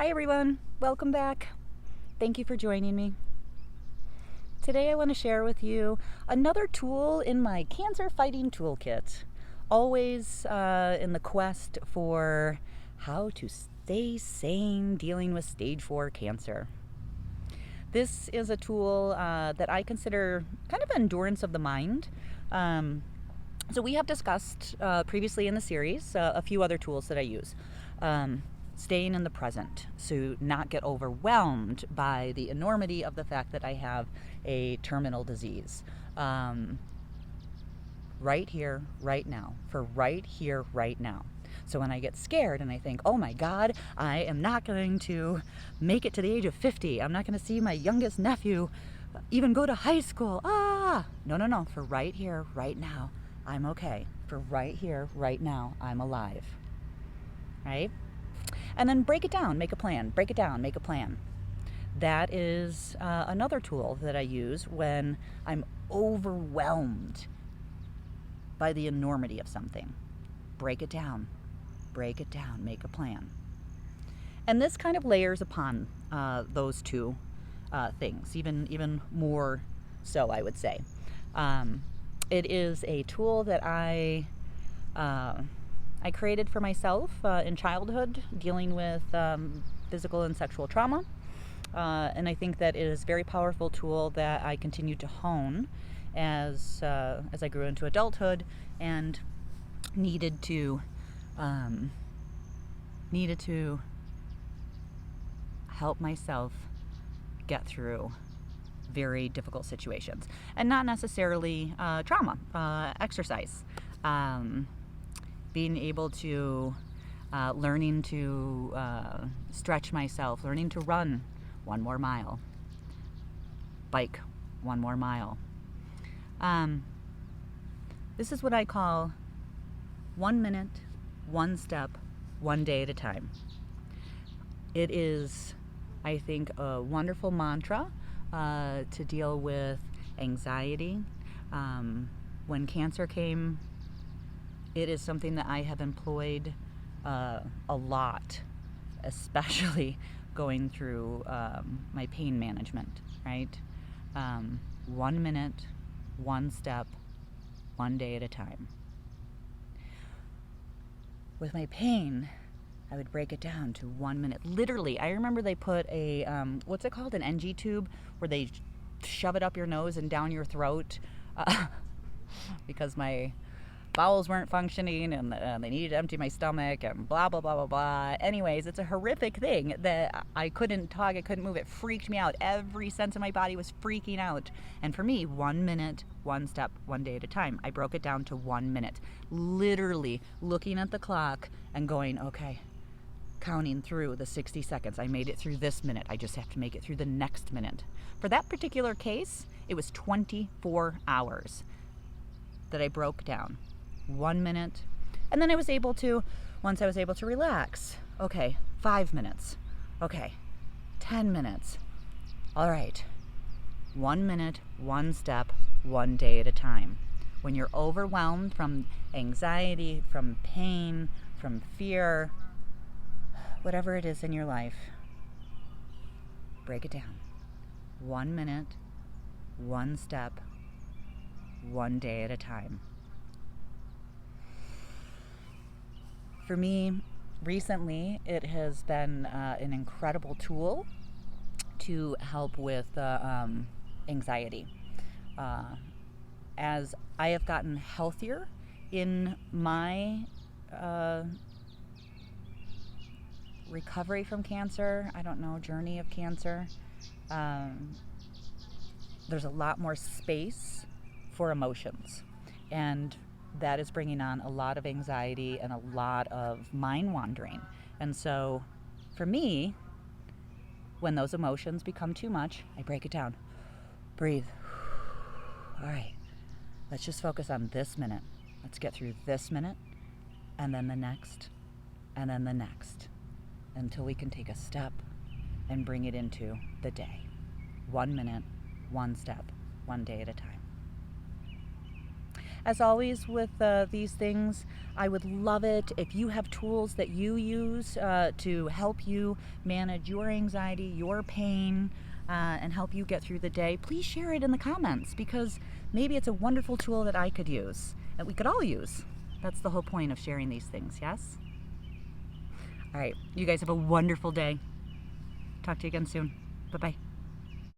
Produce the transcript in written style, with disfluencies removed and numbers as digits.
Hi everyone, welcome back. Thank you for joining me. Today I want to share with you another tool in my cancer fighting toolkit. Always in the quest for how to stay sane dealing with stage 4 cancer. This is a tool that I consider kind of endurance of the mind. So we have discussed previously in the series a few other tools that I use. Staying in the present, so not get overwhelmed by the enormity of the fact that I have a terminal disease. Right here, right now, for right here, right now. So when I get scared and I think, oh my God, I am not going to make it to the age of 50. I'm not going to see my youngest nephew even go to high school. No. For right here, right now, I'm okay. For right here, right now, I'm alive. Right? And then break it down, make a plan. Break it down, make a plan. That is another tool that I use when I'm overwhelmed by the enormity of something. Break it down, make a plan. And this kind of layers upon those two things, even more so, I would say. It is a tool that I created for myself in childhood, dealing with physical and sexual trauma. And I think that it is a very powerful tool that I continue to hone as I grew into adulthood and needed to help myself get through very difficult situations, and not necessarily trauma, exercise, being able to learning to stretch myself, learning to run one more mile, bike one more mile. This is what I call 1 minute, one step, one day at a time. It is, I think, a wonderful mantra to deal with anxiety. When cancer came, it is something that I have employed a lot, especially going through my pain management, right? 1 minute, one step, one day at a time. With my pain, I would break it down to 1 minute. Literally, I remember they put a, what's it called? An NG tube, where they shove it up your nose and down your throat because my bowels weren't functioning and they needed to empty my stomach and blah, blah, blah, blah, blah. Anyways, it's a horrific thing that I couldn't talk, I couldn't move. It freaked me out. Every sense of my body was freaking out. And for me, 1 minute, one step, one day at a time. I broke it down to 1 minute. Literally looking at the clock and going, okay, counting through the 60 seconds. I made it through this minute. I just have to make it through the next minute. For that particular case, it was 24 hours that I broke down. 1 minute. And then once I was able to relax, okay, 5 minutes. Okay, 10 minutes. All right. 1 minute, one step, one day at a time. When you're overwhelmed from anxiety, from pain, from fear, whatever it is in your life, break it down. 1 minute, one step, one day at a time. For me, recently, it has been an incredible tool to help with anxiety. As I have gotten healthier in my recovery from cancer, journey of cancer, there's a lot more space for emotions. And that is bringing on a lot of anxiety and a lot of mind wandering. And so for me, when those emotions become too much, I break it down. Breathe. All right, let's just focus on this minute. Let's get through this minute, and then the next, and then the next, until we can take a step and bring it into the day. 1 minute, one step, one day at a time. as always with these things, I would love it if you have tools that you use to help you manage your anxiety, your pain, and help you get through the day. Please share it in the comments, because maybe it's a wonderful tool that I could use, and we could all use. That's the whole point of sharing these things, yes? All right, you guys have a wonderful day. Talk to you again soon. Bye-bye.